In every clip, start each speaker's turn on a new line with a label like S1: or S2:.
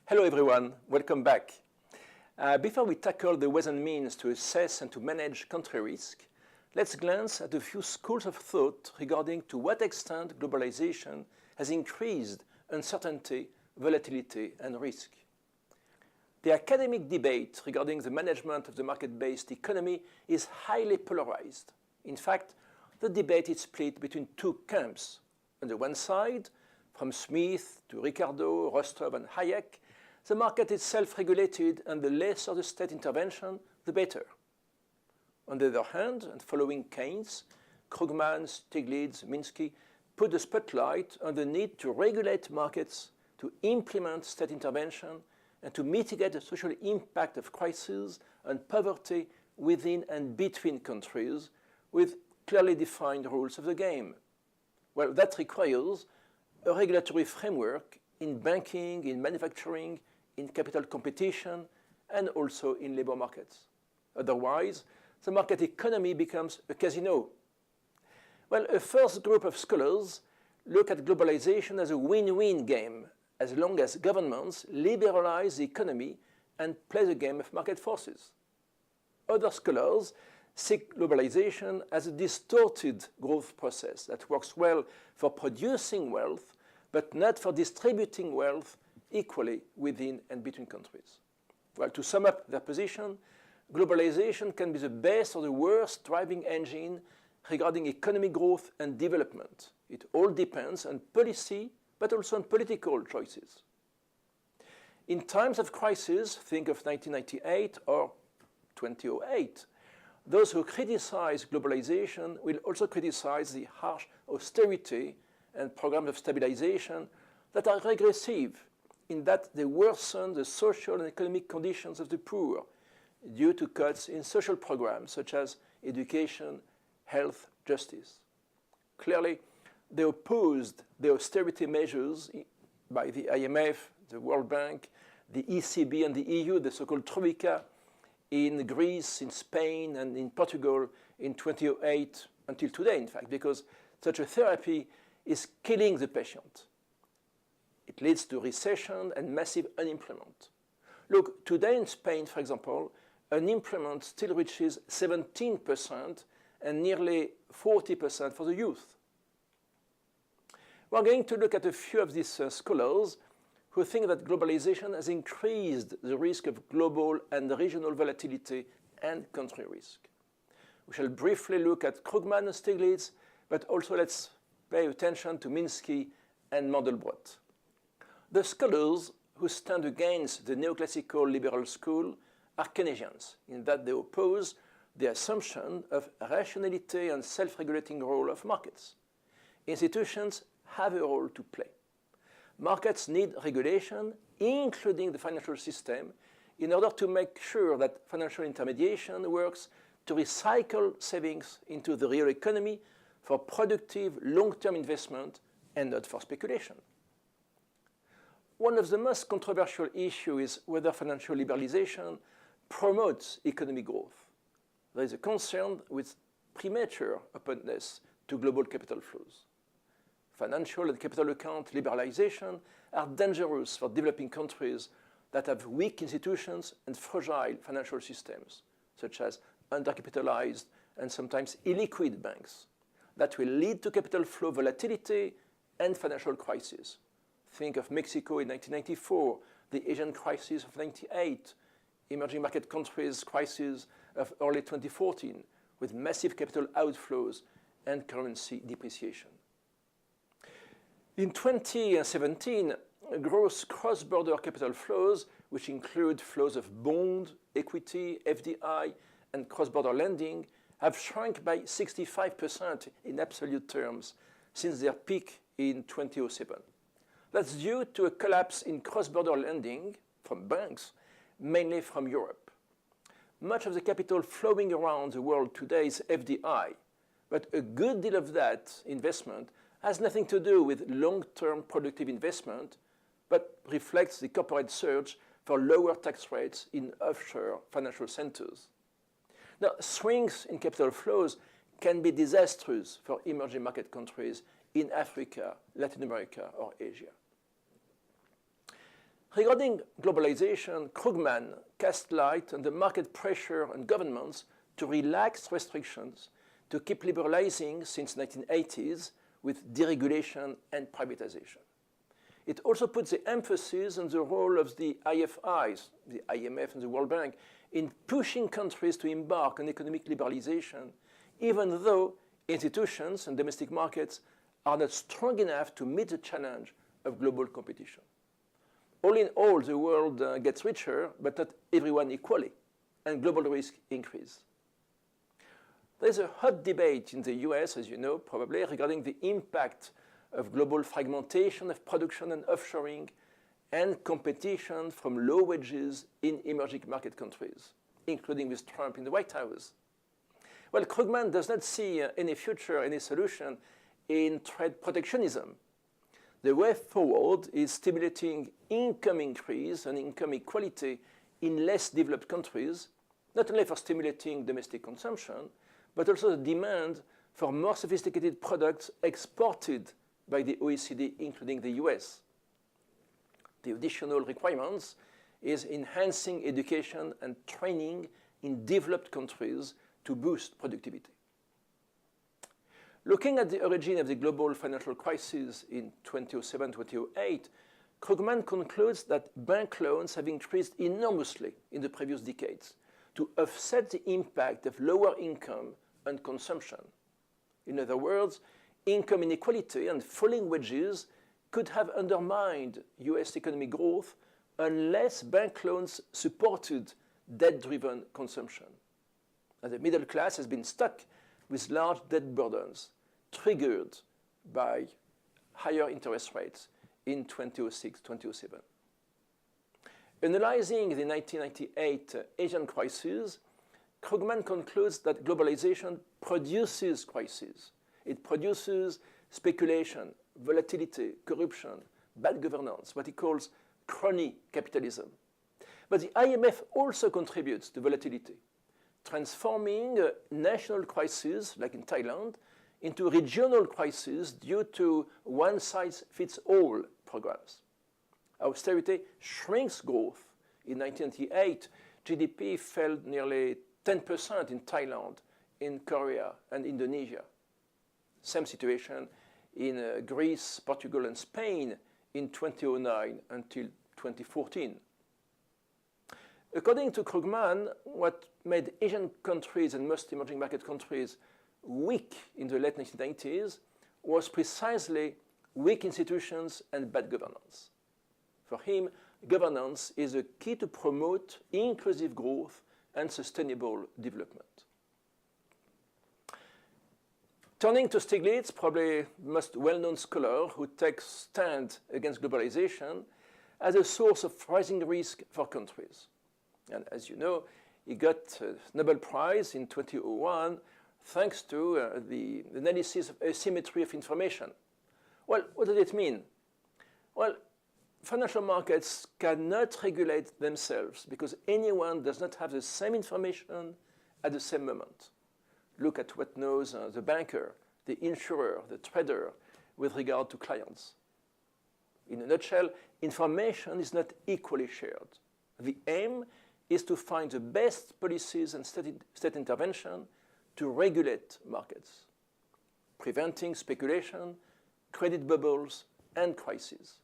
S1: Hello everyone, welcome back. Before we tackle the ways and means to assess and to manage country risk, let's glance at a few schools of thought regarding to what extent globalization has increased uncertainty, volatility, and risk. The academic debate regarding the management of the market-based economy is highly polarized. In fact, the debate is split between two camps. On the one side, from Smith to Ricardo, Rostov, and Hayek, the market is self-regulated, and the lesser the state intervention, the better. On the other hand, and following Keynes, Krugman, Stiglitz, Minsky put the spotlight on the need to regulate markets, to implement state intervention, and to mitigate the social impact of crises and poverty within and between countries with clearly defined rules of the game. Well, that requires a regulatory framework in banking, in manufacturing, in capital competition, and also in labor markets. Otherwise, the market economy becomes a casino. Well, a first group of scholars look at globalization as a win-win game, as long as governments liberalize the economy and play the game of market forces. Other scholars see globalization as a distorted growth process that works well for producing wealth, but not for distributing wealth equally within and between countries. Well, to sum up their position, globalization can be the best or the worst driving engine regarding economic growth and development. It all depends on policy, but also on political choices. In times of crisis, think of 1998 or 2008, those who criticize globalization will also criticize the harsh austerity and programs of stabilization that are regressive in that they worsen the social and economic conditions of the poor due to cuts in social programs such as education, health, justice. Clearly, they opposed the austerity measures by the IMF, the World Bank, the ECB and the EU, the so-called Troika, in Greece, in Spain, and in Portugal in 2008 until today, in fact, because such a therapy is killing the patient. It leads to recession and massive unemployment. Look, today in Spain, for example, unemployment still reaches 17% and nearly 40% for the youth. We're going to look at a few of these scholars who think that globalization has increased the risk of global and regional volatility and country risk. We shall briefly look at Krugman and Stiglitz, but also let's pay attention to Minsky and Mandelbrot. The scholars who stand against the neoclassical liberal school are Keynesians, in that they oppose the assumption of rationality and self-regulating role of markets. Institutions have a role to play. Markets need regulation, including the financial system, in order to make sure that financial intermediation works to recycle savings into the real economy for productive long-term investment and not for speculation. One of the most controversial issues is whether financial liberalization promotes economic growth. There is a concern with premature openness to global capital flows. Financial and capital account liberalization are dangerous for developing countries that have weak institutions and fragile financial systems, such as undercapitalized and sometimes illiquid banks, that will lead to capital flow volatility and financial crisis. Think of Mexico in 1994, the Asian crisis of 1998, emerging market countries crisis of early 2014, with massive capital outflows and currency depreciation. In 2017, gross cross-border capital flows, which include flows of bond, equity, FDI, and cross-border lending, have shrunk by 65% in absolute terms since their peak in 2007. That's due to a collapse in cross-border lending from banks, mainly from Europe. Much of the capital flowing around the world today is FDI, but a good deal of that investment has nothing to do with long-term productive investment, but reflects the corporate surge for lower tax rates in offshore financial centers. Now, swings in capital flows can be disastrous for emerging market countries in Africa, Latin America, or Asia. Regarding globalization, Krugman cast light on the market pressure on governments to relax restrictions to keep liberalizing since the 1980s with deregulation and privatization. It also puts the emphasis on the role of the IFIs, the IMF and the World Bank, in pushing countries to embark on economic liberalization, even though institutions and domestic markets are not strong enough to meet the challenge of global competition. All in all, the world gets richer, but not everyone equally, and global risk increase. There's a hot debate in the US, as you know, probably, regarding the impact of global fragmentation of production and offshoring and competition from low wages in emerging market countries, including with Trump in the White House. Well, Krugman does not see any future, any solution in trade protectionism. The way forward is stimulating income increase and income equality in less developed countries, not only for stimulating domestic consumption, but also the demand for more sophisticated products exported by the OECD, including the US. The additional requirements is enhancing education and training in developed countries to boost productivity. Looking at the origin of the global financial crisis in 2007-2008, Krugman concludes that bank loans have increased enormously in the previous decades to offset the impact of lower income and consumption. In other words, income inequality and falling wages could have undermined US economic growth unless bank loans supported debt-driven consumption. And the middle class has been stuck with large debt burdens triggered by higher interest rates in 2006-2007. Analyzing the 1998 Asian crisis, Krugman concludes that globalization produces crises. It produces speculation, volatility, corruption, bad governance, what he calls crony capitalism. But the IMF also contributes to volatility, transforming national crises, like in Thailand, into regional crises due to one-size-fits-all programs. Austerity shrinks growth. In 1998, GDP fell nearly 10% in Thailand, in Korea, and Indonesia. Same situation in Greece, Portugal, and Spain in 2009 until 2014. According to Krugman, what made Asian countries and most emerging market countries weak in the late 1990s was precisely weak institutions and bad governance. For him, governance is a key to promote inclusive growth and sustainable development. Turning to Stiglitz, probably the most well-known scholar who takes stand against globalization as a source of rising risk for countries. And as you know, he got a Nobel Prize in 2001 thanks to the analysis of asymmetry of information. Well, what does it mean? Well, financial markets cannot regulate themselves because anyone does not have the same information at the same moment. Look at what knows the banker, the insurer, the trader with regard to clients. In a nutshell, information is not equally shared. The aim is to find the best policies and state intervention to regulate markets, preventing speculation, credit bubbles, and crises.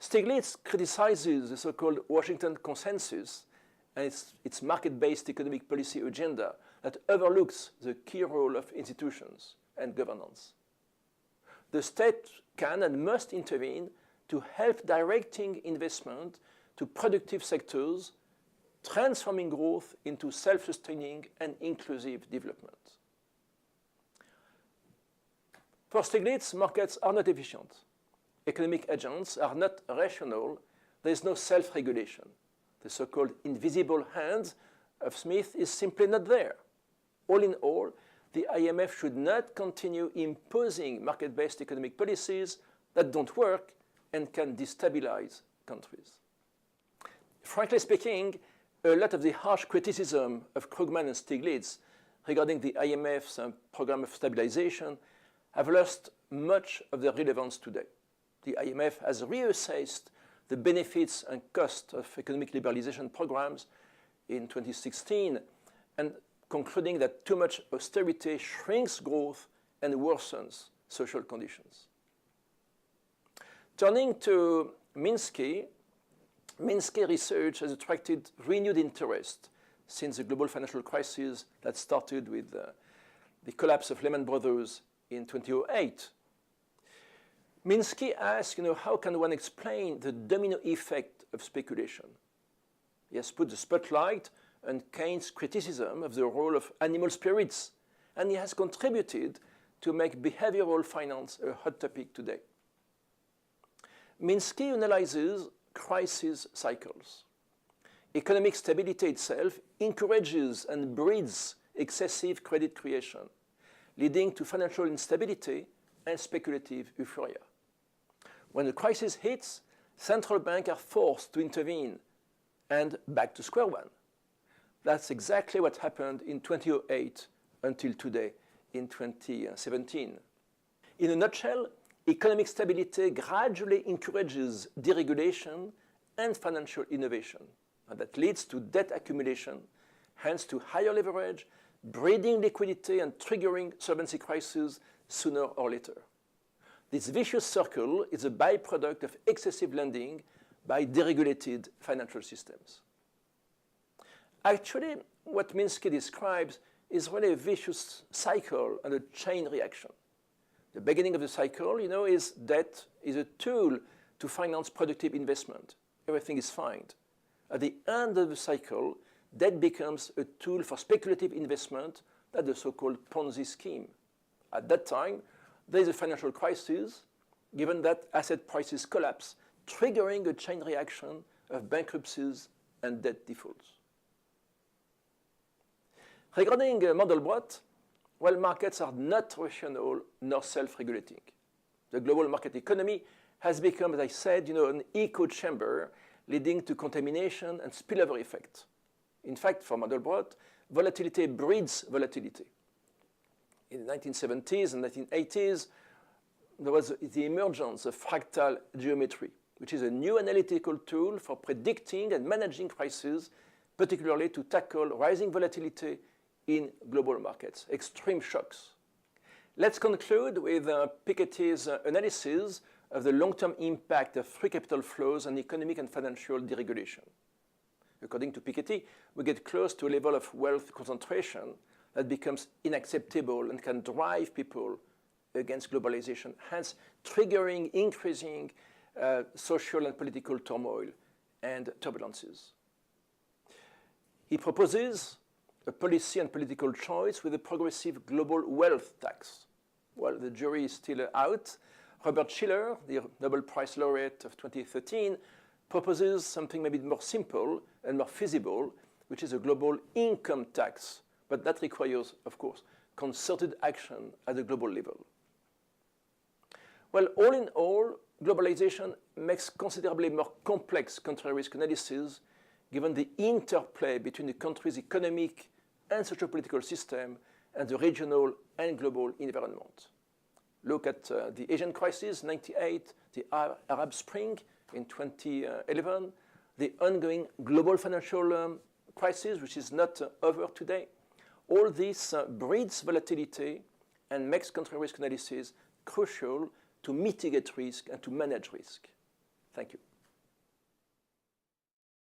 S1: Stiglitz criticizes the so-called Washington consensus and its market-based economic policy agenda that overlooks the key role of institutions and governance. The state can and must intervene to help directing investment to productive sectors, transforming growth into self-sustaining and inclusive development. For Stiglitz, markets are not efficient. Economic agents are not rational. There is no self-regulation. The so-called invisible hand of Smith is simply not there. All in all, the IMF should not continue imposing market-based economic policies that don't work and can destabilize countries. Frankly speaking, a lot of the harsh criticism of Krugman and Stiglitz regarding the IMF's program of stabilization have lost much of their relevance today. The IMF has reassessed the benefits and costs of economic liberalization programs in 2016, and concluding that too much austerity shrinks growth and worsens social conditions. Turning to Minsky research has attracted renewed interest since the global financial crisis that started with the collapse of Lehman Brothers in 2008. Minsky asks, how can one explain the domino effect of speculation? He has put the spotlight on Keynes' criticism of the role of animal spirits, and he has contributed to make behavioral finance a hot topic today. Minsky analyzes crisis cycles. Economic stability itself encourages and breeds excessive credit creation, leading to financial instability and speculative euphoria. When a crisis hits, central banks are forced to intervene and back to square one. That's exactly what happened in 2008 until today in 2017. In a nutshell, economic stability gradually encourages deregulation and financial innovation, and that leads to debt accumulation, hence to higher leverage, breeding liquidity and triggering solvency crises sooner or later. This vicious circle is a byproduct of excessive lending by deregulated financial systems. Actually, what Minsky describes is really a vicious cycle and a chain reaction. The beginning of the cycle, is debt is a tool to finance productive investment. Everything is fine. At the end of the cycle, debt becomes a tool for speculative investment, that's the so-called Ponzi scheme. At that time, there is a financial crisis, given that asset prices collapse, triggering a chain reaction of bankruptcies and debt defaults. Regarding Mandelbrot, markets are not rational nor self-regulating. The global market economy has become, as I said, an echo chamber leading to contamination and spillover effect. In fact, for Mandelbrot, volatility breeds volatility. In the 1970s and 1980s, there was the emergence of fractal geometry, which is a new analytical tool for predicting and managing crises, particularly to tackle rising volatility in global markets, extreme shocks. Let's conclude with Piketty's analysis of the long-term impact of free capital flows on economic and financial deregulation. According to Piketty, we get close to a level of wealth concentration that becomes unacceptable and can drive people against globalization, hence triggering increasing social and political turmoil and turbulences. He proposes a policy and political choice with a progressive global wealth tax. Well, the jury is still out. Robert Shiller, the Nobel Prize laureate of 2013, proposes something maybe more simple and more feasible, which is a global income tax. But that requires, of course, concerted action at the global level. Well, all in all, globalization makes considerably more complex country risk analysis given the interplay between the country's economic and socio-political system and the regional and global environment. Look at the Asian crisis, 98, the Arab Spring in 2011, the ongoing global financial crisis, which is not over today. All this breeds volatility and makes country risk analysis crucial to mitigate risk and to manage risk. Thank you.